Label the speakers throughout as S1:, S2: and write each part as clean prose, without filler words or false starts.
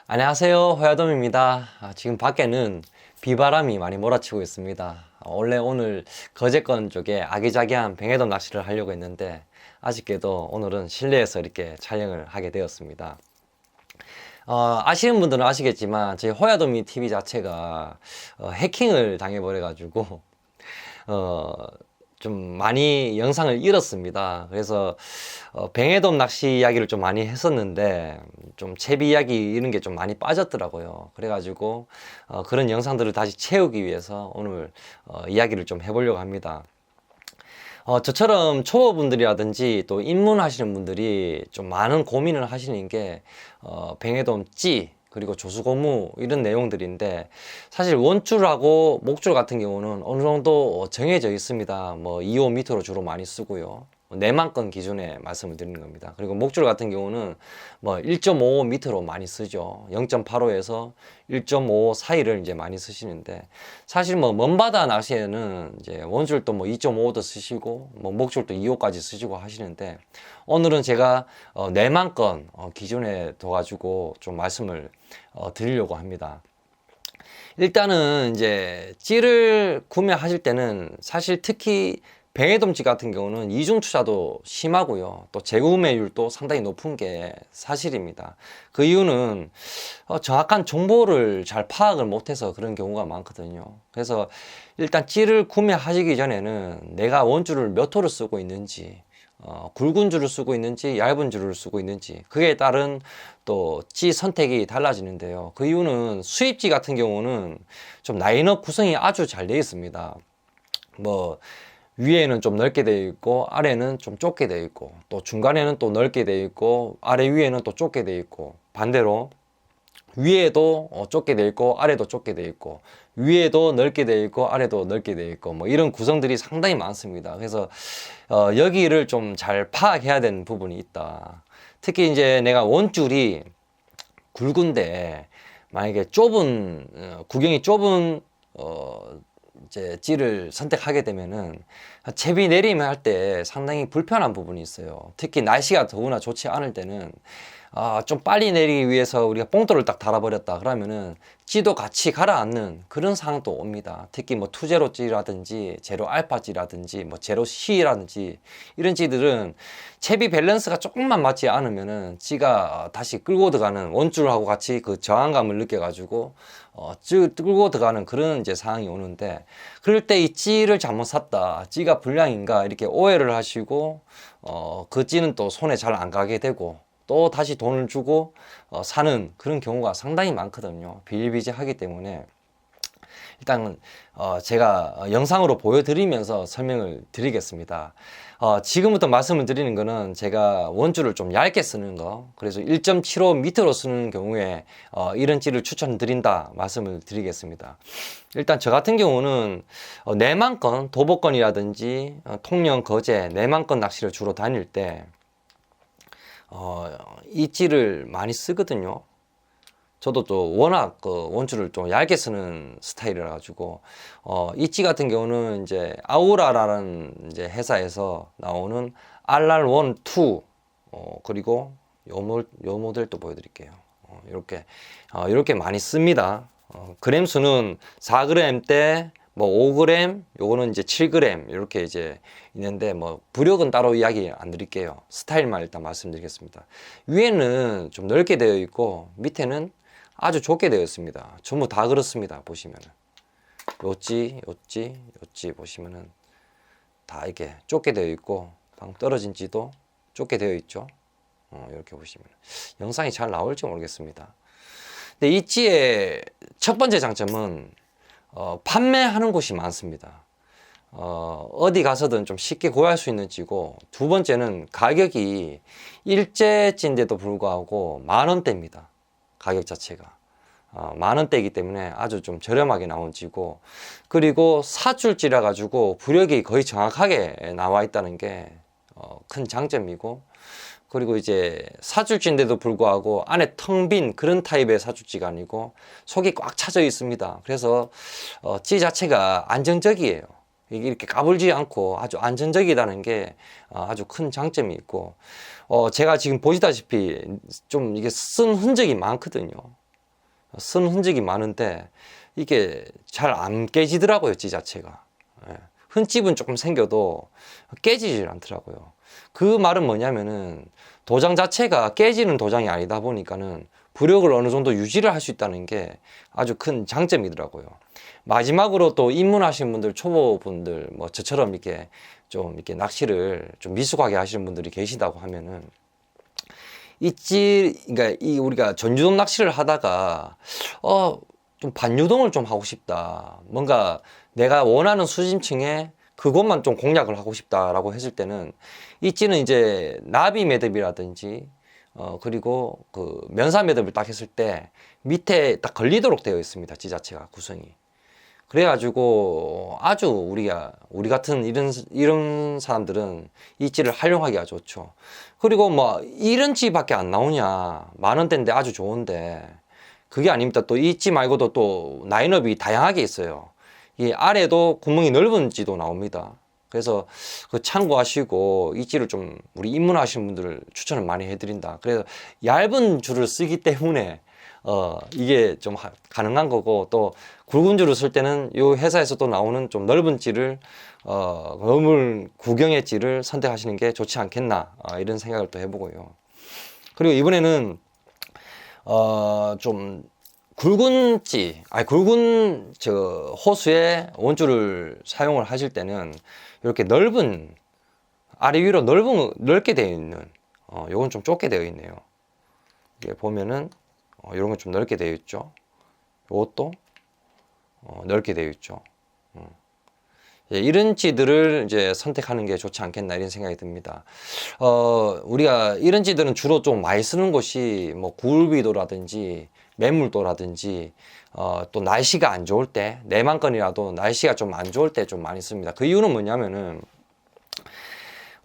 S1: 안녕하세요, 호야돔입니다. 지금 밖에는 비바람이 많이 몰아치고 있습니다. 원래 오늘 거제권 쪽에 아기자기한 뱅에돔 낚시를 하려고 했는데 아쉽게도 오늘은 실내에서 이렇게 촬영을 하게 되었습니다. 아시는 분들은 아시겠지만 저희 호야돔이 TV 자체가 해킹을 당해버려가지고 좀 많이 영상을 잃었습니다. 그래서 뱅에돔 낚시 이야기를 좀 많이 했었는데 좀 채비 이야기 이런 게 좀 많이 빠졌더라고요. 그래가지고 그런 영상들을 다시 채우기 위해서 오늘 이야기를 좀 해보려고 합니다. 저처럼 초보분들이라든지 또 입문하시는 분들이 좀 많은 고민을 하시는 게 뱅에돔 찌 그리고 조수고무 이런 내용들인데, 사실 원줄하고 목줄 같은 경우는 어느 정도 정해져 있습니다. 뭐 2,5m로 주로 많이 쓰고요. 내만건 기준에 말씀을 드리는 겁니다. 그리고 목줄 같은 경우는 뭐 1.5m로 많이 쓰죠. 0.85에서 1.5 사이를 이제 많이 쓰시는데, 사실 뭐 먼바다 낚시에는 이제 원줄도 뭐 2.5도 쓰시고 뭐 목줄도 2호까지 쓰시고 하시는데, 오늘은 제가 내만건 기준에 둬가지고 좀 말씀을 드리려고 합니다. 일단은 이제 찌를 구매하실 때는 사실 특히 뱅에돔 찌 같은 경우는 이중 투자도 심하고요. 또 재구매율도 상당히 높은 게 사실입니다. 그 이유는 정확한 정보를 잘 파악을 못해서 그런 경우가 많거든요. 그래서 일단 찌를 구매하시기 전에는 내가 원줄을 몇 호를 쓰고 있는지, 굵은 줄을 쓰고 있는지 얇은 줄을 쓰고 있는지, 그에 따른 또 찌 선택이 달라지는데요. 그 이유는 수입찌 같은 경우는 좀 라인업 구성이 아주 잘 되어 있습니다. 뭐 위에는 좀 넓게 되어 있고 아래는 좀 좁게 되어 있고, 또 중간에는 또 넓게 되어 있고 아래 위에는 또 좁게 되어 있고, 반대로 위에도 좁게 되어 있고 아래도 좁게 되어 있고, 위에도 넓게 되어 있고 아래도 넓게 되어 있고, 뭐 이런 구성들이 상당히 많습니다. 그래서 여기를 좀 잘 파악해야 되는 부분이 있다. 특히 이제 내가 원줄이 굵은데 만약에 구경이 좁은 이제 찌를 선택하게 되면은 채비 내리면 할 때 상당히 불편한 부분이 있어요. 특히 날씨가 더구나 좋지 않을 때는 좀 빨리 내리기 위해서 우리가 봉돌을 딱 달아버렸다 그러면은 찌도 같이 가라앉는 그런 상황도 옵니다. 특히 뭐 투제로 찌라든지 제로 알파 찌라든지 뭐 제로 C라든지 이런 찌들은 채비 밸런스가 조금만 맞지 않으면은 찌가 다시 끌고 들어가는, 원줄하고 같이 그 저항감을 느껴가지고 끌고 들어가는 그런 이제 상황이 오는데, 그럴 때 이 찌를 잘못 샀다, 찌가 불량인가 이렇게 오해를 하시고 그 찌는 또 손에 잘 안 가게 되고 또 다시 돈을 주고 사는 그런 경우가 상당히 많거든요. 비일비재하기 때문에 일단 제가 영상으로 보여드리면서 설명을 드리겠습니다. 지금부터 말씀을 드리는 거는 제가 원줄을 좀 얇게 쓰는 거, 그래서 1.75 밑으로 쓰는 경우에 이런 찌를 추천드린다 말씀을 드리겠습니다. 일단 저 같은 경우는 내만건, 도보권이라든지 통영, 거제, 내만건 낚시를 주로 다닐 때 이 찌를 많이 쓰거든요. 저도 또 워낙 그 원줄을 좀 얇게 쓰는 스타일이라 가지고 이 찌 같은 경우는 이제 아우라라는 이제 회사에서 나오는 RR1, 2 그리고 요 모델도 보여드릴게요. 이렇게 많이 씁니다. 그램 수는 4g대, 뭐 5g, 요거는 이제 7g 이렇게 이제 있는데, 뭐 부력은 따로 이야기 안 드릴게요. 스타일만 일단 말씀드리겠습니다. 위에는 좀 넓게 되어 있고 밑에는 아주 좁게 되어 있습니다. 전부 다 그렇습니다. 보시면은 요찌 보시면은 다 이렇게 좁게 되어 있고, 방금 떨어진 찌도 좁게 되어 있죠. 이렇게 보시면 영상이 잘 나올지 모르겠습니다. 근데 이 찌의 첫 번째 장점은 판매하는 곳이 많습니다. 어디 가서든 좀 쉽게 구할 수 있는 찌고, 두 번째는 가격이 일제찌인데도 불구하고 10,000원대입니다. 가격 자체가 10,000원대이기 때문에 아주 좀 저렴하게 나온 찌고, 그리고 사줄찌라 가지고 부력이 거의 정확하게 나와 있다는 게 큰 장점이고, 그리고 이제 사줄찌인데도 불구하고 안에 텅 빈 그런 타입의 사줄찌가 아니고 속이 꽉 차져 있습니다. 그래서 찌 자체가 안정적이에요. 이게 이렇게 까불지 않고 아주 안정적이라는 게 아주 큰 장점이 있고, 제가 지금 보시다시피 좀 이게 쓴 흔적이 많거든요. 쓴 흔적이 많은데 이게 잘 안 깨지더라고요, 찌 자체가. 예. 흠집은 조금 생겨도 깨지질 않더라고요. 그 말은 뭐냐면은 도장 자체가 깨지는 도장이 아니다 보니까는 부력을 어느 정도 유지를 할 수 있다는 게 아주 큰 장점이더라고요. 마지막으로 또 입문하시는 분들, 초보분들, 뭐 저처럼 이렇게 좀 이렇게 낚시를 좀 미숙하게 하시는 분들이 계시다고 하면은 그러니까 우리가 전유동 낚시를 하다가 좀 반유동을 좀 하고 싶다. 뭔가 내가 원하는 수심층에 그것만 좀 공략을 하고 싶다라고 했을 때는 이 찌는 이제 나비 매듭이라든지 그리고 그 면사 매듭을 딱 했을 때 밑에 딱 걸리도록 되어 있습니다. 찌 자체가 구성이. 그래가지고 아주 우리 같은 이런 사람들은 이 찌를 활용하기가 좋죠. 그리고 뭐 이런 찌밖에 안 나오냐, 10,000원대인데 아주 좋은데 그게 아닙니다. 또 이 찌 말고도 또 라인업이 다양하게 있어요. 이 아래도 구멍이 넓은 찌도 나옵니다. 그래서 그 참고하시고 이 찌를 좀 우리 입문하시는 분들을 추천을 많이 해드린다. 그래서 얇은 줄을 쓰기 때문에 이게 좀 가능한 거고, 또 굵은 줄을 쓸 때는 이 회사에서 또 나오는 좀 넓은 찌를 그물 구경의 찌를 선택하시는 게 좋지 않겠나, 이런 생각을 또 해보고요. 그리고 이번에는 좀 굵은 호수에 원줄을 사용을 하실 때는 이렇게 넓은, 아래 위로 넓게 되어 있는, 요건 좀 좁게 되어 있네요. 이게 보면은 이런 건 좀 넓게 되어 있죠. 이것도 넓게 되어 있죠. 예, 이런 찌들을 이제 선택하는 게 좋지 않겠나, 이런 생각이 듭니다. 우리가 이런 찌들은 주로 좀 많이 쓰는 곳이 뭐 굴비도라든지 매물도라든지 또 날씨가 안 좋을 때, 내만건이라도 날씨가 좀 안 좋을 때 좀 많이 씁니다. 그 이유는 뭐냐면은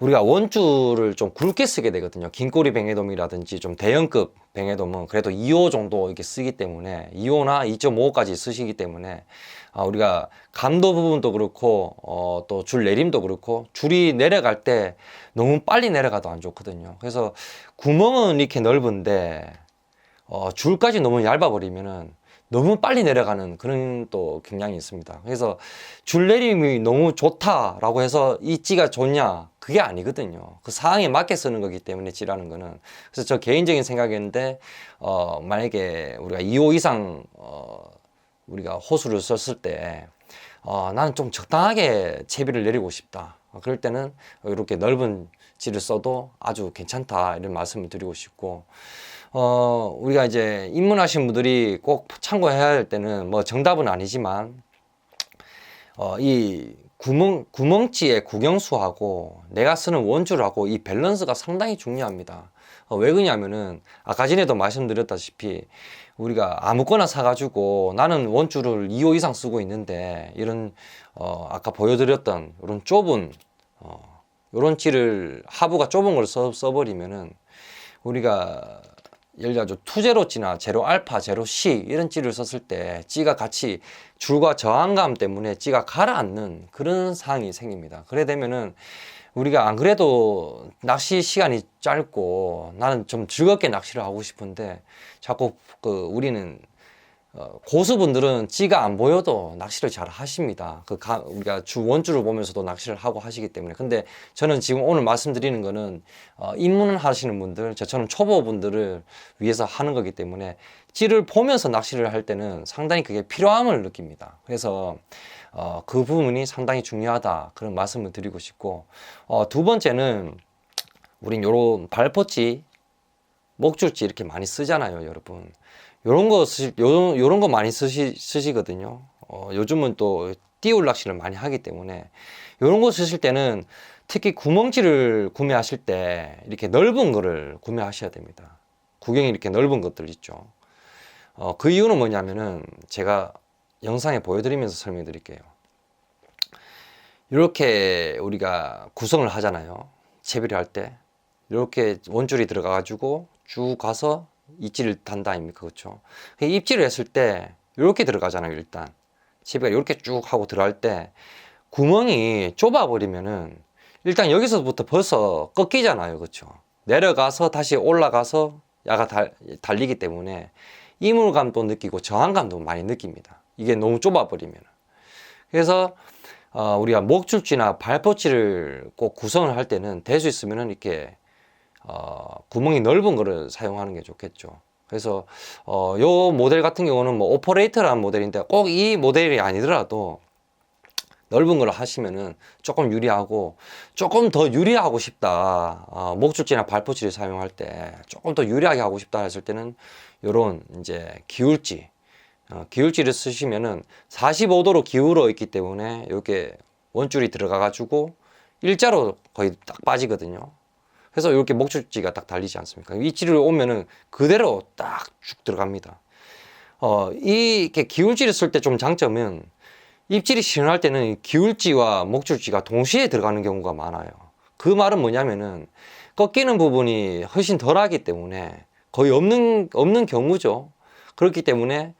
S1: 우리가 원줄을 좀 굵게 쓰게 되거든요. 긴꼬리 뱅에돔이라든지 좀 대형급 뱅에돔은 그래도 2호 정도 이렇게 쓰기 때문에, 2호나 2.5호까지 쓰시기 때문에 우리가 감도 부분도 그렇고 또 줄 내림도 그렇고 줄이 내려갈 때 너무 빨리 내려가도 안 좋거든요. 그래서 구멍은 이렇게 넓은데 줄까지 너무 얇아 버리면은 너무 빨리 내려가는 그런 또 경향이 있습니다. 그래서 줄 내림이 너무 좋다라고 해서 이 찌가 좋냐, 그게 아니거든요. 그 상황에 맞게 쓰는 거기 때문에 찌라는 거는. 그래서 저 개인적인 생각인데 만약에 우리가 2호 이상 우리가 호수를 썼을 때 나는 좀 적당하게 채비를 내리고 싶다, 그럴 때는 이렇게 넓은 찌를 써도 아주 괜찮다, 이런 말씀을 드리고 싶고, 우리가 이제 입문하신 분들이 꼭 참고해야 할 때는 뭐 정답은 아니지만 이 구멍찌의 구경수하고 내가 쓰는 원줄하고 이 밸런스가 상당히 중요합니다. 왜 그러냐면은 아까 전에도 말씀드렸다시피 우리가 아무거나 사가지고 나는 원줄을 2호 이상 쓰고 있는데 이런 아까 보여드렸던 이런 좁은 이런 찌를 하부가 좁은 걸 써버리면은 우리가 예를 들어 투제로찌나 제로 알파, 제로 C 이런 찌를 썼을 때 찌가 같이 줄과 저항감 때문에 찌가 가라앉는 그런 상황이 생깁니다. 그래 되면은 우리가 안 그래도 낚시 시간이 짧고 나는 좀 즐겁게 낚시를 하고 싶은데 자꾸 우리는 고수분들은 찌가 안 보여도 낚시를 잘 하십니다. 우리가 원줄을 보면서도 낚시를 하고 하시기 때문에. 근데 저는 지금 오늘 말씀드리는 거는 입문을 하시는 분들, 저처럼 초보분들을 위해서 하는 거기 때문에 찌를 보면서 낚시를 할 때는 상당히 그게 필요함을 느낍니다. 그래서 그 부분이 상당히 중요하다, 그런 말씀을 드리고 싶고, 두 번째는 우린 요런 발포찌, 목줄찌 이렇게 많이 쓰잖아요, 여러분. 요런 거 많이 쓰시거든요. 요즘은 또 띄울 낚시를 많이 하기 때문에 요런 거 쓰실 때는 특히 구멍찌를 구매하실 때 이렇게 넓은 거를 구매하셔야 됩니다. 구경이 이렇게 넓은 것들 있죠. 그 이유는 뭐냐면은 제가 영상에 보여드리면서 설명해 드릴게요. 이렇게 우리가 구성을 하잖아요. 채비를 할 때 이렇게 원줄이 들어가 가지고 쭉 가서 입질을 단다 아닙니까? 그렇죠? 입질을 했을 때 이렇게 들어가잖아요. 일단 채비가 이렇게 쭉 하고 들어갈 때 구멍이 좁아 버리면은 일단 여기서부터 벌써 꺾이잖아요. 그렇죠? 내려가서 다시 올라가서 야가 달리기 때문에 이물감도 느끼고 저항감도 많이 느낍니다. 이게 너무 좁아버리면. 그래서 우리가 목줄지나 발포치를 꼭 구성을 할 때는 될 수 있으면 이렇게 구멍이 넓은 거를 사용하는 게 좋겠죠. 그래서 요 모델 같은 경우는 뭐 오퍼레이터라는 모델인데 꼭 이 모델이 아니더라도 넓은 걸 하시면은 조금 유리하고, 조금 더 유리하고 싶다, 목줄지나 발포치를 사용할 때 조금 더 유리하게 하고 싶다 했을 때는 요런 이제 기울지, 기울지를 쓰시면은 45도로 기울어 있기 때문에 이렇게 원줄이 들어가 가지고 일자로 거의 딱 빠지거든요. 그래서 이렇게 목줄지가 딱 달리지 않습니까? 위치를 오면은 그대로 딱 쭉 들어갑니다. 이렇게 기울지를 쓸 때 좀 장점은 입질이 시원할 때는 기울지와 목줄지가 동시에 들어가는 경우가 많아요. 그 말은 뭐냐면은 꺾이는 부분이 훨씬 덜하기 때문에 거의 없는 경우죠. 그렇기 때문에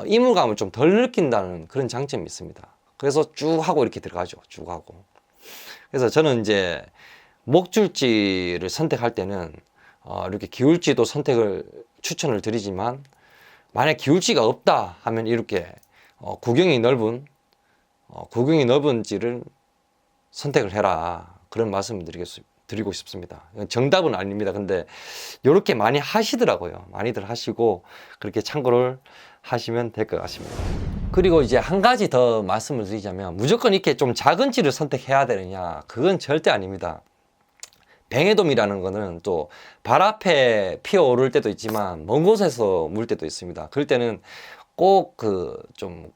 S1: 이물감을 좀 덜 느낀다는 그런 장점이 있습니다. 그래서 쭉 하고 이렇게 들어가죠. 쭉 하고. 그래서 저는 이제 목줄지를 선택할 때는 이렇게 기울지도 선택을 추천을 드리지만, 만약 기울지가 없다 하면 이렇게 구경이 넓은 지를 선택을 해라, 그런 말씀을 드리고 싶습니다. 정답은 아닙니다. 근데 이렇게 많이 하시더라고요. 많이들 하시고 그렇게 참고를 하시면 될 것 같습니다. 그리고 이제 한 가지 더 말씀을 드리자면, 무조건 이렇게 좀 작은 찌를 선택해야 되느냐, 그건 절대 아닙니다. 뱅에돔이라는 거는 또 발 앞에 피어오를 때도 있지만 먼 곳에서 물 때도 있습니다. 그럴 때는 꼭 좀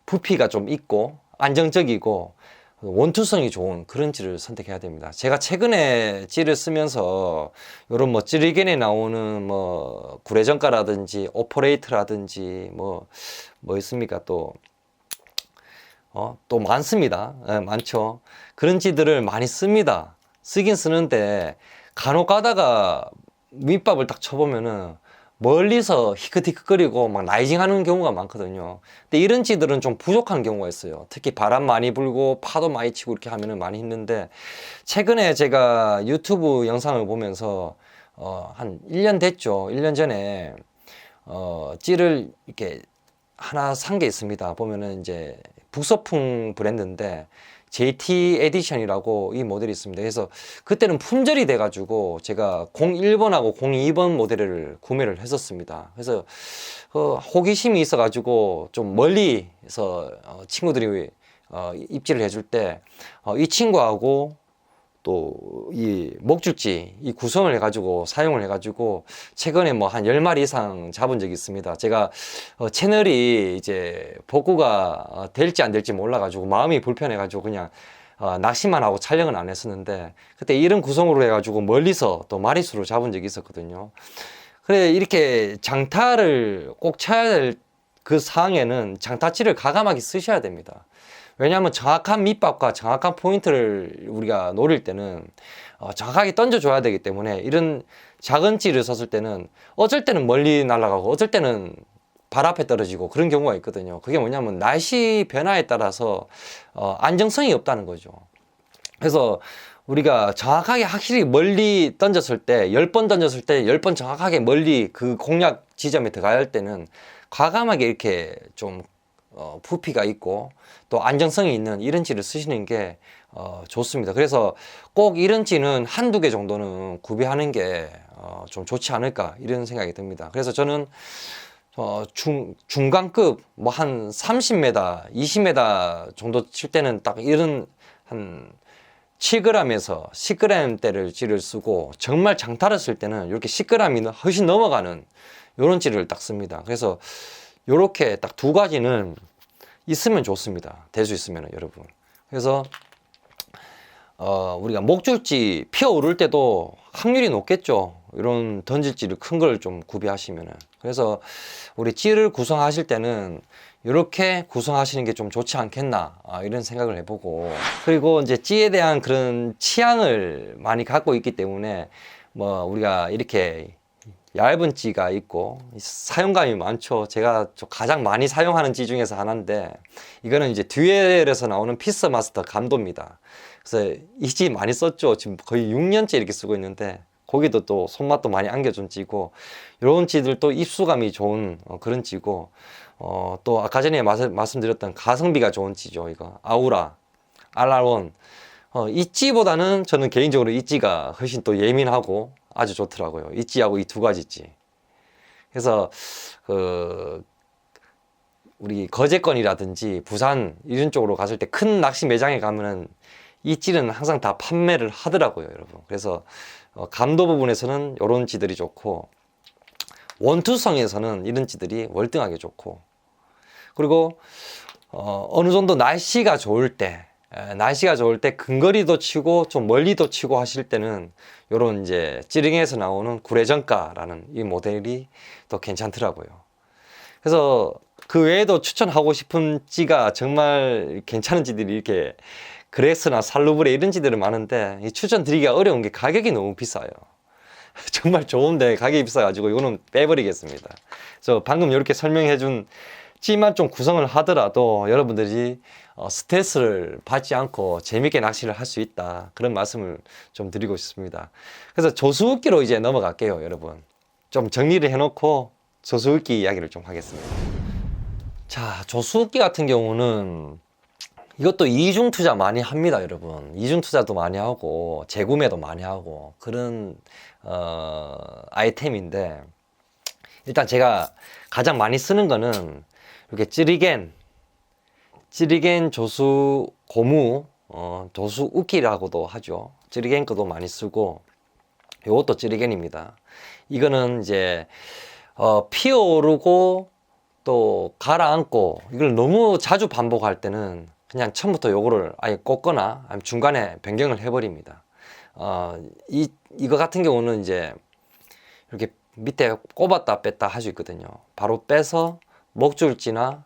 S1: 부피가 좀 있고 안정적이고 원투성이 좋은 그런 찌를 선택해야 됩니다. 제가 최근에 찌를 쓰면서 이런 뭐 찌리겐에 나오는 뭐 구레정가라든지 오퍼레이트라든지 뭐 있습니까? 또 많습니다. 많죠. 그런 찌들을 많이 씁니다. 쓰긴 쓰는데 간혹 가다가 밑밥을 딱 쳐보면은 멀리서 히끗히끗거리고 막 라이징 하는 경우가 많거든요. 근데 이런 찌들은 좀 부족한 경우가 있어요. 특히 바람 많이 불고 파도 많이 치고 이렇게 하면은 많이 힘든데, 최근에 제가 유튜브 영상을 보면서 한 1년 됐죠. 1년 전에 찌를 이렇게 하나 산 게 있습니다. 보면은 이제 북서풍 브랜드인데 JT 에디션이라고 이 모델이 있습니다. 그래서 그때는 품절이 돼가지고 제가 01번하고 02번 모델을 구매를 했었습니다. 그래서 호기심이 있어가지고 좀 멀리서 친구들이 입질을 해줄 때 이 친구하고 또 이 목줄지 이 구성을 해가지고 사용을 해가지고 최근에 뭐 한 10마리 이상 잡은 적이 있습니다. 제가 채널이 이제 복구가 될지 안 될지 몰라가지고 마음이 불편해가지고 그냥 낚시만 하고 촬영은 안 했었는데, 그때 이런 구성으로 해가지고 멀리서 또 마리수로 잡은 적이 있었거든요. 그래, 이렇게 장타를 꼭 쳐야 될 그 상황에는 장타치를 과감하게 쓰셔야 됩니다. 왜냐하면 정확한 밑밥과 정확한 포인트를 우리가 노릴 때는 정확하게 던져줘야 되기 때문에, 이런 작은 찌를 썼을 때는 어쩔 때는 멀리 날아가고 어쩔 때는 발 앞에 떨어지고 그런 경우가 있거든요. 그게 뭐냐면 날씨 변화에 따라서 안정성이 없다는 거죠. 그래서 우리가 정확하게 확실히 멀리 던졌을 때, 10번 던졌을 때 10번 정확하게 멀리 그 공략 지점에 들어가야 할 때는 과감하게 이렇게 좀 부피가 있고 또 안정성이 있는 이런 찌를 쓰시는 게 좋습니다. 그래서 꼭 이런 찌는 한두 개 정도는 구비하는 게 좀 좋지 않을까, 이런 생각이 듭니다. 그래서 저는 중간급 뭐 한 30m, 20m 정도 칠 때는 딱 이런 한 7g에서 10g대를 찌를 쓰고, 정말 장타를 쓸 때는 이렇게 10g이 훨씬 넘어가는 이런 찌를 딱 씁니다. 그래서 이렇게 딱 두 가지는 있으면 좋습니다. 될 수 있으면 여러분. 그래서 우리가 목줄지 피어오를 때도 확률이 높겠죠. 이런 던질지를 큰 걸 좀 구비하시면은. 그래서 우리 찌를 구성하실 때는 이렇게 구성하시는 게 좀 좋지 않겠나, 이런 생각을 해보고, 그리고 이제 찌에 대한 그런 취향을 많이 갖고 있기 때문에 뭐 우리가 이렇게 얇은 찌가 있고 사용감이 많죠. 제가 가장 많이 사용하는 찌 중에서 하나인데, 이거는 이제 듀엘에서 나오는 피스마스터 감도입니다. 그래서 이 찌 많이 썼죠. 지금 거의 6년째 이렇게 쓰고 있는데 고기도 또 손맛도 많이 안겨준 찌고, 이런 찌들도 입수감이 좋은 그런 찌고, 또 아까 전에 말씀드렸던 가성비가 좋은 찌죠. 이거 아우라 RR1. 이 찌보다는 저는 개인적으로 이 찌가 훨씬 또 예민하고 아주 좋더라고요. 이 찌하고 이 두 가지 찌. 그래서 우리 거제권이라든지 부산 이런 쪽으로 갔을 때 큰 낚시 매장에 가면은 이 찌는 항상 다 판매를 하더라고요, 여러분. 그래서 감도 부분에서는 이런 찌들이 좋고, 원투성에서는 이런 찌들이 월등하게 좋고, 그리고 어느 정도 날씨가 좋을 때 근거리도 치고 좀 멀리도 치고 하실 때는 요런 이제 찌릉에서 나오는 구례정가라는 이 모델이 또 괜찮더라고요. 그래서 그 외에도 추천하고 싶은 찌가 정말 괜찮은 찌들이 이렇게 그레스나 살루브레 이런 찌들은 많은데, 이 추천드리기가 어려운 게 가격이 너무 비싸요. 정말 좋은데 가격이 비싸가지고 이거는 빼버리겠습니다. 그래서 방금 이렇게 설명해준 찌만 좀 구성을 하더라도 여러분들이 스트레스를 받지 않고 재밌게 낚시를 할 수 있다, 그런 말씀을 좀 드리고 싶습니다. 그래서 조수웃기로 이제 넘어갈게요, 여러분. 좀 정리를 해놓고 조수웃기 이야기를 좀 하겠습니다. 자, 조수웃기 같은 경우는 이것도 이중 투자 많이 합니다, 여러분. 이중 투자도 많이 하고 재구매도 많이 하고 그런 아이템인데, 일단 제가 가장 많이 쓰는 거는 이렇게 찌리겐 조수 고무, 조수 웃기라고도 하죠. 찌리겐 거도 많이 쓰고, 요것도 찌리겐입니다. 이거는 이제 피어오르고 또 가라앉고, 이걸 너무 자주 반복할 때는 그냥 처음부터 요거를 아예 꽂거나 아니면 중간에 변경을 해버립니다. 이거 같은 경우는 이제 이렇게 밑에 꼽았다 뺐다 할 수 있거든요. 바로 빼서 목줄지나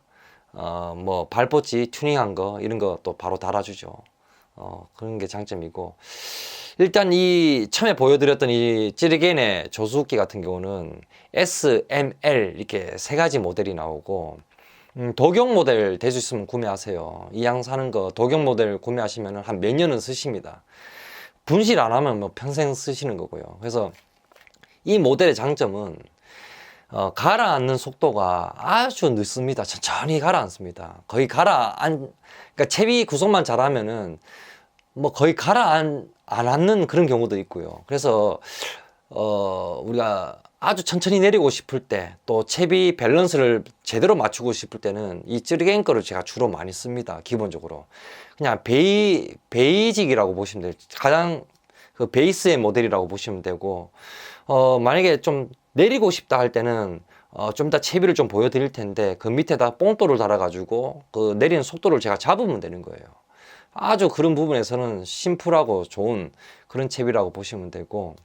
S1: 뭐 발포치 튜닝한 거 이런 거 또 바로 달아주죠. 그런 게 장점이고, 일단 이 처음에 보여드렸던 이 찌르겐의 조수웃기 같은 경우는 S, M, L 이렇게 세 가지 모델이 나오고, 독용 모델 될 수 있으면 구매하세요. 이양 사는 거 독용 모델 구매하시면 한 몇 년은 쓰십니다. 분실 안 하면 뭐 평생 쓰시는 거고요. 그래서 이 모델의 장점은 가라앉는 속도가 아주 늦습니다. 천천히 가라앉습니다. 거의 그러니까 채비 구성만 잘하면은 뭐 거의 안 앉는 그런 경우도 있고요. 그래서 우리가 아주 천천히 내리고 싶을 때, 또 채비 밸런스를 제대로 맞추고 싶을 때는 이 찌르겐 거를 제가 주로 많이 씁니다. 기본적으로 그냥 베이직이라고 보시면 돼요. 가장 그 베이스의 모델이라고 보시면 되고, 만약에 좀 내리고 싶다 할 때는 좀 이따 채비를 좀 보여드릴 텐데, 그 밑에다 뽕돌을 달아가지고 그 내리는 속도를 제가 잡으면 되는 거예요. 아주 그런 부분에서는 심플하고 좋은 그런 채비라고 보시면 되고,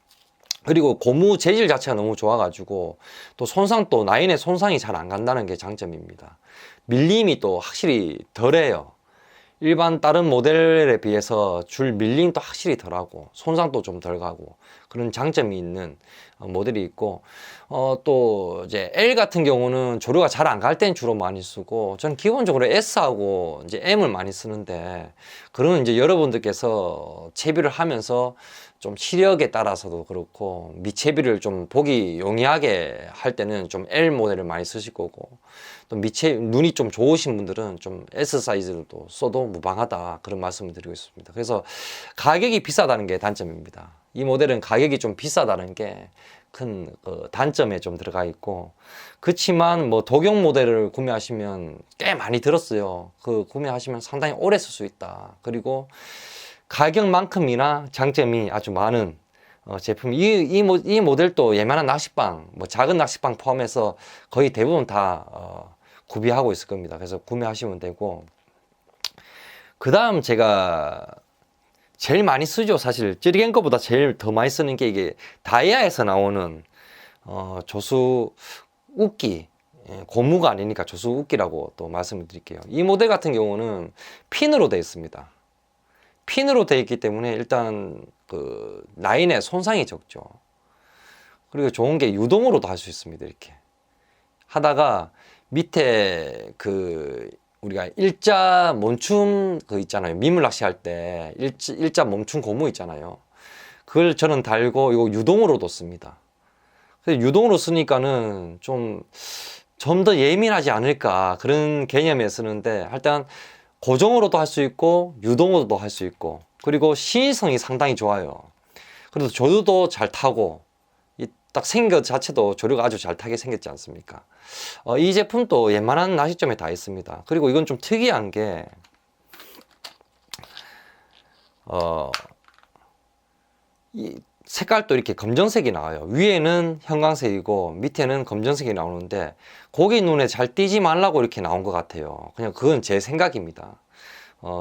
S1: 그리고 고무 재질 자체가 너무 좋아가지고 또 또 라인에 손상이 잘 안 간다는 게 장점입니다. 밀림이 또 확실히 덜해요. 일반 다른 모델에 비해서 줄 밀림도 확실히 덜하고 손상도 좀 덜 가고 그런 장점이 있는 모델이 있고, 또 이제 L 같은 경우는 조류가 잘 안 갈 땐 주로 많이 쓰고, 저는 기본적으로 S하고 이제 M을 많이 쓰는데, 그런 이제 여러분들께서 채비를 하면서 좀 시력에 따라서도 그렇고 미채비를 좀 보기 용이하게 할 때는 좀 L 모델을 많이 쓰실 거고, 또 눈이 좀 좋으신 분들은 좀 S 사이즈를 또 써도 무방하다, 그런 말씀을 드리고 있습니다. 그래서 가격이 비싸다는 게 단점입니다. 이 모델은 가격이 좀 비싸다는 게 큰 단점에 좀 들어가 있고, 그렇지만 뭐 독용 모델을 구매하시면 꽤 많이 들었어요. 그 구매하시면 상당히 오래 쓸 수 있다. 그리고 가격만큼이나 장점이 아주 많은 제품. 이 모델도 예만한 낚시방, 뭐 작은 낚시방 포함해서 거의 대부분 다 구비하고 있을 겁니다. 그래서 구매하시면 되고, 그 다음 제가 제일 많이 쓰죠. 사실 찌리겐 거보다 제일 더 많이 쓰는 게 이게 다이아에서 나오는 조수 웃기, 고무가 아니니까 조수 웃기라고 또 말씀을 드릴게요. 이 모델 같은 경우는 핀으로 되어 있습니다. 핀으로 되어 있기 때문에 일단 그 라인에 손상이 적죠. 그리고 좋은 게 유동으로도 할 수 있습니다. 이렇게 하다가 밑에 그 우리가 일자 멈춤 그 있잖아요. 미물 낚시할 때 일자 멈춤 고무 있잖아요. 그걸 저는 달고 이거 유동으로도 씁니다. 그래서 유동으로 쓰니까는 좀 더 예민하지 않을까 그런 개념에 쓰는데, 일단 고정으로도 할 수 있고 유동으로도 할 수 있고, 그리고 시인성이 상당히 좋아요. 그래서 조류도 잘 타고, 이 딱 생긴 것 자체도 조류가 아주 잘 타게 생겼지 않습니까? 이 제품도 웬만한 낚시점에 다 있습니다. 그리고 이건 좀 특이한 게 이 색깔도 이렇게 검정색이 나와요. 위에는 형광색이고 밑에는 검정색이 나오는데, 고기 눈에 잘 띄지 말라고 이렇게 나온 것 같아요. 그냥 그건 제 생각입니다.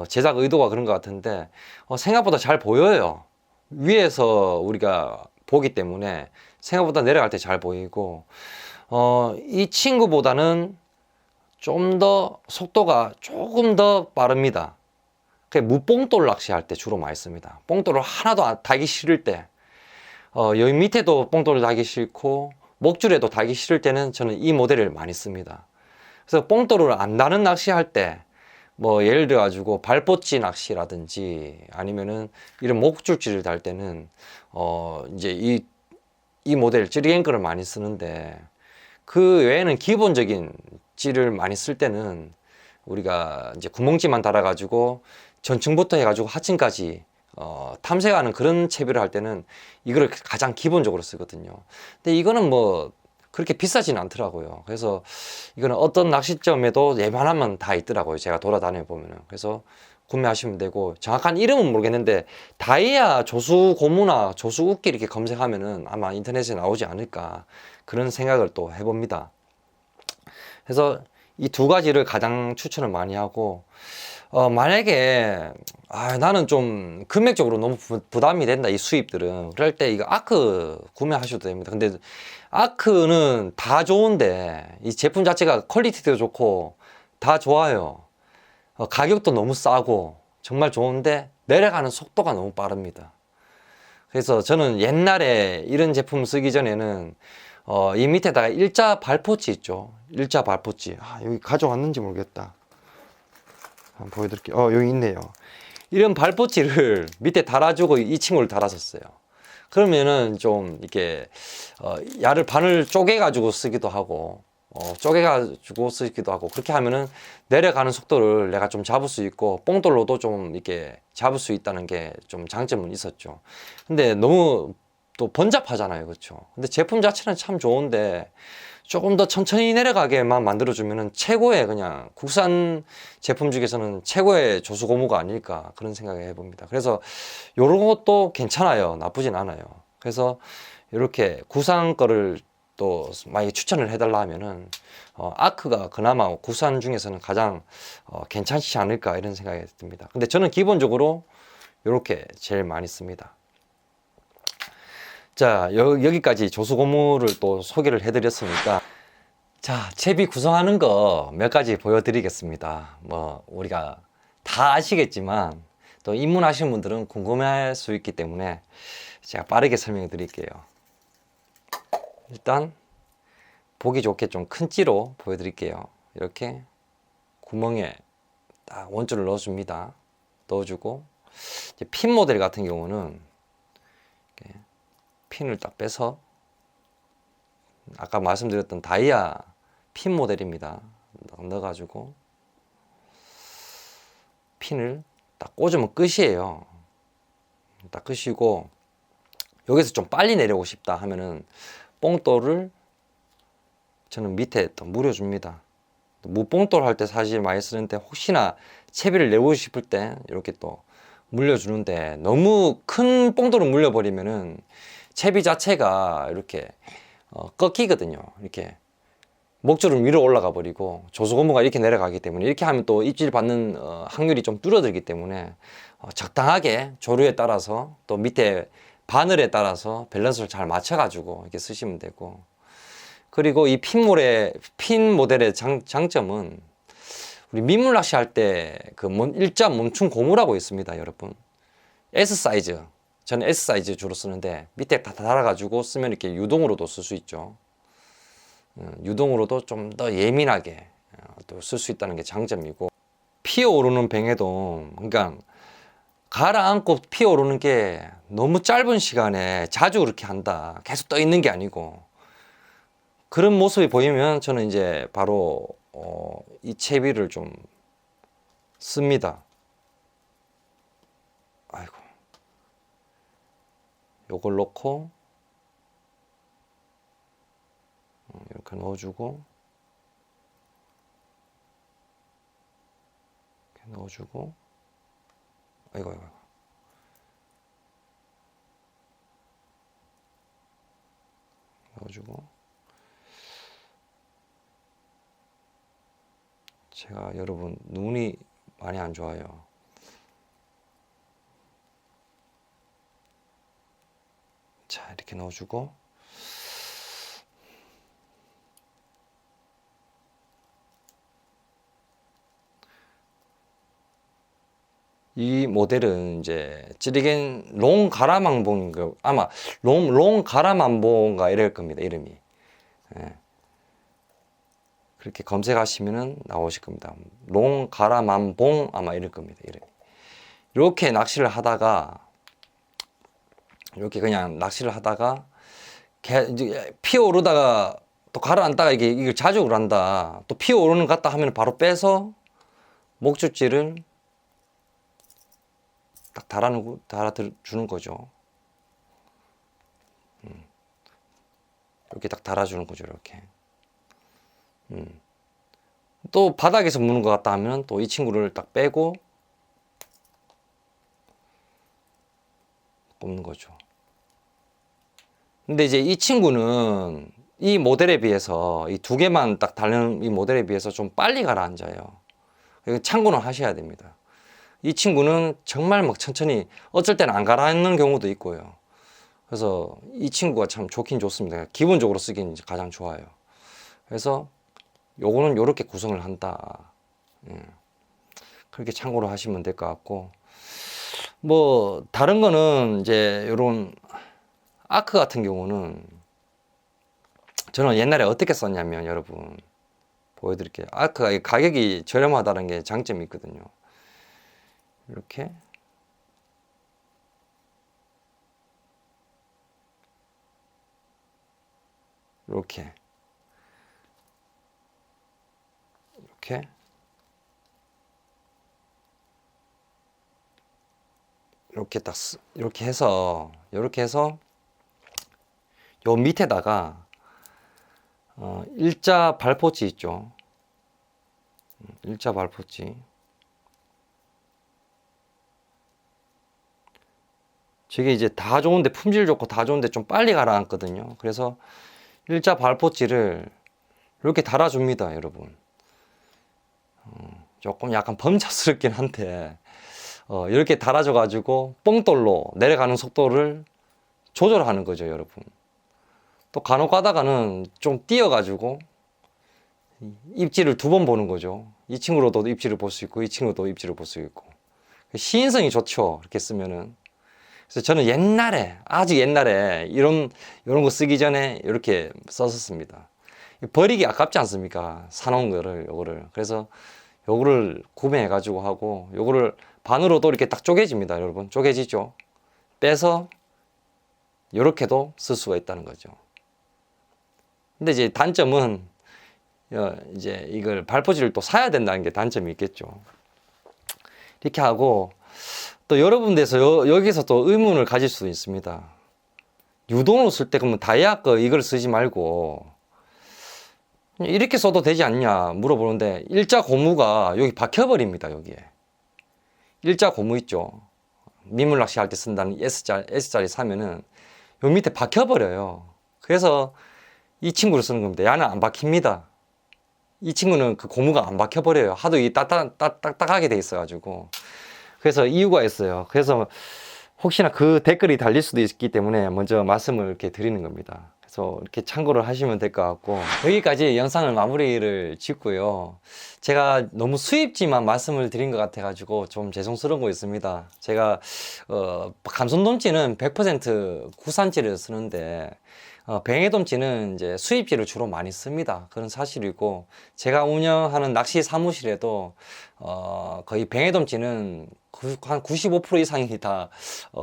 S1: 제작 의도가 그런 것 같은데, 생각보다 잘 보여요. 위에서 우리가 보기 때문에 생각보다 내려갈 때 잘 보이고, 이 친구보다는 좀 더 속도가 조금 더 빠릅니다. 무뽕돌 낚시할 때 주로 많이 씁니다. 뽕돌을 하나도 달기 싫을 때, 여기 밑에도 뽕돌을 달기 싫고 목줄에도 달기 싫을 때는 저는 이 모델을 많이 씁니다. 그래서 뽕돌을 안 다는 낚시할 때, 뭐 예를 들어 가지고 발포찌 낚시라든지 아니면은 이런 목줄질을 달 때는 이제 이 모델 찌리앵커를 많이 쓰는데, 그 외에는 기본적인 찌를 많이 쓸 때는 우리가 이제 구멍찌만 달아 가지고 전층부터 해 가지고 하층까지 탐색하는 그런 채비를 할 때는 이거를 가장 기본적으로 쓰거든요. 근데 이거는 뭐 그렇게 비싸진 않더라고요. 그래서 이거는 어떤 낚시점에도 웬만하면 다 있더라고요. 제가 돌아다녀 보면은. 그래서 구매하시면 되고, 정확한 이름은 모르겠는데 다이아 조수 고무나 조수 웃기 이렇게 검색하면은 아마 인터넷에 나오지 않을까 그런 생각을 또 해봅니다. 그래서 이 두 가지를 가장 추천을 많이 하고, 만약에 나는 좀 금액적으로 너무 부담이 된다, 이 수입들은, 그럴 때 이거 아크 구매하셔도 됩니다. 근데 아크는 다 좋은데 이 제품 자체가 퀄리티도 좋고 다 좋아요. 가격도 너무 싸고 정말 좋은데 내려가는 속도가 너무 빠릅니다. 그래서 저는 옛날에 이런 제품 쓰기 전에는 이 밑에다가 일자 발포치 있죠. 일자 발포치. 여기 가져왔는지 모르겠다. 한번 보여드릴게요. 여기 있네요. 이런 발포치를 밑에 달아주고 이 친구를 달았었어요. 그러면은 좀 이렇게 야를 반을 쪼개가지고 쓰기도 하고, 쪼개가지고 쓰기도 하고, 그렇게 하면은 내려가는 속도를 내가 좀 잡을 수 있고 뽕돌로도 좀 이렇게 잡을 수 있다는 게 좀 장점은 있었죠. 근데 너무 또 번잡하잖아요, 그렇죠? 근데 제품 자체는 참 좋은데 조금 더 천천히 내려가게만 만들어주면은 최고의, 그냥 국산 제품 중에서는 최고의 조수고무가 아닐까 그런 생각을 해봅니다. 그래서 요런 것도 괜찮아요. 나쁘진 않아요. 그래서 이렇게 구상 거를 또 많이 추천을 해달라 하면은 아크가 그나마 국산 중에서는 가장 괜찮지 않을까 이런 생각이 듭니다. 근데 저는 기본적으로 이렇게 제일 많이 씁니다. 자, 여기까지 조수고무를 또 소개를 해드렸으니까, 자, 채비 구성하는 거 몇 가지 보여드리겠습니다. 뭐 우리가 다 아시겠지만 또 입문하시는 분들은 궁금해할 수 있기 때문에 제가 빠르게 설명해 드릴게요. 일단 보기 좋게 좀 큰 찌로 보여드릴게요. 이렇게 구멍에 딱 원줄을 넣어줍니다. 넣어주고, 이제 핀 모델 같은 경우는 이렇게 핀을 딱 빼서, 아까 말씀드렸던 다이아 핀 모델입니다. 넣어가지고 핀을 딱 꽂으면 끝이에요. 딱 끝이고, 여기서 좀 빨리 내려오고 싶다 하면은 뽕돌을 저는 밑에 또 물려줍니다. 무뽕돌 할 때 사실 많이 쓰는데, 혹시나 채비를 내고 싶을 때 이렇게 또 물려주는데, 너무 큰 뽕돌을 물려버리면은 채비 자체가 이렇게 꺾이거든요. 이렇게 목줄은 위로 올라가 버리고 조수고무가 이렇게 내려가기 때문에, 이렇게 하면 또 입질 받는 확률이 좀 줄어들기 때문에 적당하게 조류에 따라서 또 밑에 바늘에 따라서 밸런스를 잘 맞춰 가지고 이렇게 쓰시면 되고, 그리고 이 핀 모델의 장점은, 우리 민물 낚시 할 때 그 일자 멈춤 고무라고 있습니다, 여러분. S 사이즈, 저는 S 사이즈 주로 쓰는데 밑에 다 달아가지고 쓰면 이렇게 유동으로도 쓸 수 있죠. 유동으로도 좀 더 예민하게 또 쓸 수 있다는 게 장점이고, 피어오르는 뱅에도, 그러니까 가라앉고 피어오르는 게 너무 짧은 시간에 자주 그렇게 한다. 계속 떠 있는 게 아니고. 그런 모습이 보이면 저는 이제 바로 이 채비를 좀 씁니다. 아이고. 요걸 넣고 이렇게 넣어주고 이렇게 넣어주고 아이고 아이고 넣어주고 제가 여러분 눈이 많이 안 좋아요. 자 이렇게 넣어주고 이 모델은 이제 찌리겐 롱 가라망봉인 거 아마 롱 가라만봉가 이럴 겁니다 이름이. 예. 그렇게 검색하시면은 나오실 겁니다. 롱 가라만봉 아마 이럴 겁니다 이름이. 이렇게 낚시를 하다가 이렇게 그냥 낚시를 하다가 이제 피어오르다가 또 가라앉다가 이걸 자주 그런다. 또 피어오르는 것 같다 하면 바로 빼서 목줄질을 딱 달아주는 거죠. 이렇게 딱 달아주는 거죠, 이렇게. 또 바닥에서 무는 것 같다 하면 또 이 친구를 딱 빼고 꼽는 거죠. 근데 이제 이 친구는 이 모델에 비해서 이 두 개만 딱 달는 이 모델에 비해서 좀 빨리 가라앉아요. 이거 참고는 하셔야 됩니다. 이 친구는 정말 막 천천히 어쩔 때는 안 가라앉는 경우도 있고요. 그래서 이 친구가 참 좋긴 좋습니다. 기본적으로 쓰기는 가장 좋아요. 그래서 요거는 요렇게 구성을 한다. 그렇게 참고로 하시면 될 것 같고 뭐 다른 거는 이제 요런 아크 같은 경우는 저는 옛날에 어떻게 썼냐면 여러분 보여드릴게요. 아크가 가격이 저렴하다는 게 장점이 있거든요. 이렇게 이렇게 이렇게 해서 요 밑에다가 일자 발포치 있죠. 일자 발포치. 저게 이제 다 좋은데 품질 좋고 다 좋은데 좀 빨리 가라앉거든요. 그래서 일자 발포치를 이렇게 달아줍니다, 여러분. 조금 약간 범접스럽긴 한데 이렇게 달아줘 가지고 뽕돌로 내려가는 속도를 조절하는 거죠, 여러분. 또 간혹 가다가는 좀 뛰어 가지고 입질을 두 번 보는 거죠. 이 친구로도 입질을 볼 수 있고 이 친구도 입질을 볼 수 있고 시인성이 좋죠, 이렇게 쓰면은. 그래서 저는 아주 옛날에 이런 거 쓰기 전에 이렇게 썼었습니다. 버리기 아깝지 않습니까? 사놓은 요거를. 그래서 요거를 구매해 가지고 하고 요거를 반으로 또 이렇게 딱 쪼개집니다, 여러분. 쪼개지죠? 빼서 요렇게도 쓸 수가 있다는 거죠. 근데 이제 단점은 이제 이걸 발포지를 또 사야 된다는 게 단점이 있겠죠. 이렇게 하고 또 여러분들께서 여기서 또 의문을 가질 수도 있습니다. 유동으로 쓸 때 그러면 다이아 거 이걸 쓰지 말고 이렇게 써도 되지 않냐 물어보는데 일자 고무가 여기 박혀버립니다. 여기에 일자 고무 있죠. 민물 낚시 할 때 쓴다는 S자리 사면은 요 밑에 박혀버려요. 그래서 이 친구를 쓰는 겁니다. 얘는 안 박힙니다. 이 친구는 그 고무가 안 박혀버려요. 하도 이 딱딱하게 돼 있어가지고. 그래서 이유가 있어요. 그래서 혹시나 그 댓글이 달릴 수도 있기 때문에 먼저 말씀을 이렇게 드리는 겁니다. 그래서 이렇게 참고를 하시면 될 것 같고 여기까지 영상을 마무리를 짓고요. 제가 너무 수입지만 말씀을 드린 것 같아 가지고 좀 죄송스러운 거 있습니다. 제가 감손돔치는 100% 국산지를 쓰는데 뱅에돔지는 이제 수입지를 주로 많이 씁니다. 그런 사실이고, 제가 운영하는 낚시 사무실에도 거의 뱅에돔지는 한 95% 이상이 다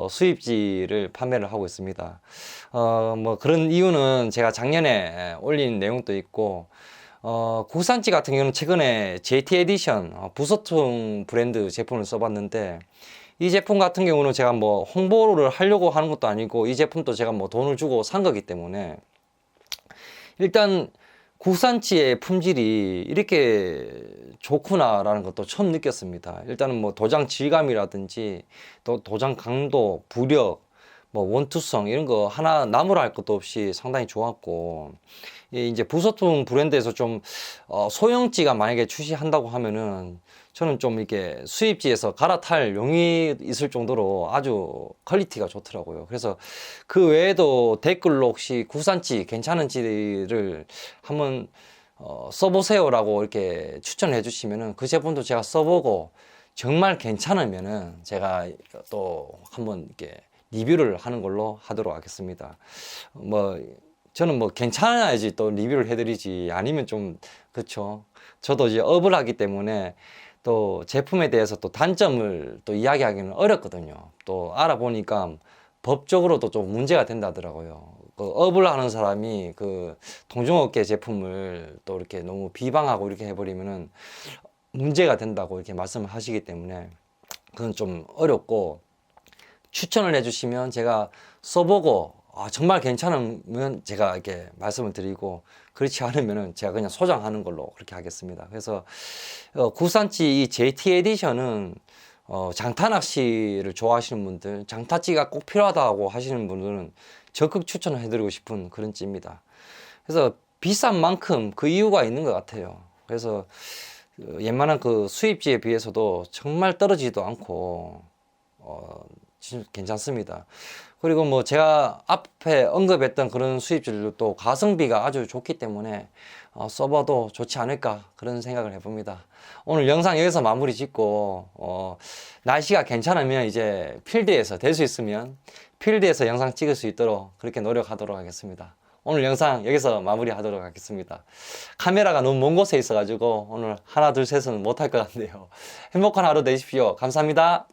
S1: 수입지를 판매를 하고 있습니다. 뭐 그런 이유는 제가 작년에 올린 내용도 있고, 국산지 같은 경우는 최근에 JT 에디션 부소통 브랜드 제품을 써봤는데, 이 제품 같은 경우는 제가 뭐 홍보를 하려고 하는 것도 아니고, 이 제품도 제가 뭐 돈을 주고 산 거기 때문에 일단 국산지의 품질이 이렇게 좋구나라는 것도 처음 느꼈습니다. 일단은 뭐 도장 질감이라든지 또 도장 강도, 부력, 뭐 원투성 이런 거 하나 나무랄 것도 없이 상당히 좋았고, 이제 부소통 브랜드에서 좀 소형지가 만약에 출시한다고 하면은 저는 좀 이렇게 수입지에서 갈아탈 용이 있을 정도로 아주 퀄리티가 좋더라고요. 그래서 그 외에도 댓글로 혹시 국산지 괜찮은지를 한번 써보세요라고 이렇게 추천해 주시면은 그 제품도 제가 써보고 정말 괜찮으면은 제가 또 한번 이렇게 리뷰를 하는 걸로 하도록 하겠습니다. 뭐 저는 뭐 괜찮아야지 또 리뷰를 해드리지, 아니면 좀 그렇죠. 저도 이제 업을 하기 때문에 또 제품에 대해서 또 단점을 또 이야기하기는 어렵거든요. 또 알아보니까 법적으로도 좀 문제가 된다더라고요. 그 업을 하는 사람이 그 동종업계 제품을 또 이렇게 너무 비방하고 이렇게 해버리면은 문제가 된다고 이렇게 말씀을 하시기 때문에 그건 좀 어렵고, 추천을 해주시면 제가 써보고 정말 괜찮으면 제가 이렇게 말씀을 드리고, 그렇지 않으면은 제가 그냥 소장하는 걸로 그렇게 하겠습니다. 그래서 국산지 이 JT 에디션은 장타 낚시를 좋아하시는 분들, 장타찌가 꼭 필요하다고 하시는 분들은 적극 추천을 해드리고 싶은 그런 찌입니다. 그래서 비싼 만큼 그 이유가 있는 것 같아요. 그래서 웬만한 그 수입지에 비해서도 정말 떨어지지도 않고 진짜 괜찮습니다. 그리고 뭐 제가 앞에 언급했던 그런 수입질도 가성비가 아주 좋기 때문에 써봐도 좋지 않을까 그런 생각을 해봅니다. 오늘 영상 여기서 마무리 짓고 날씨가 괜찮으면 이제 필드에서 될 수 있으면 필드에서 영상 찍을 수 있도록 그렇게 노력하도록 하겠습니다. 오늘 영상 여기서 마무리 하도록 하겠습니다. 카메라가 너무 먼 곳에 있어 가지고 오늘 하나 둘 셋은 못할 것 같네요. 행복한 하루 되십시오. 감사합니다.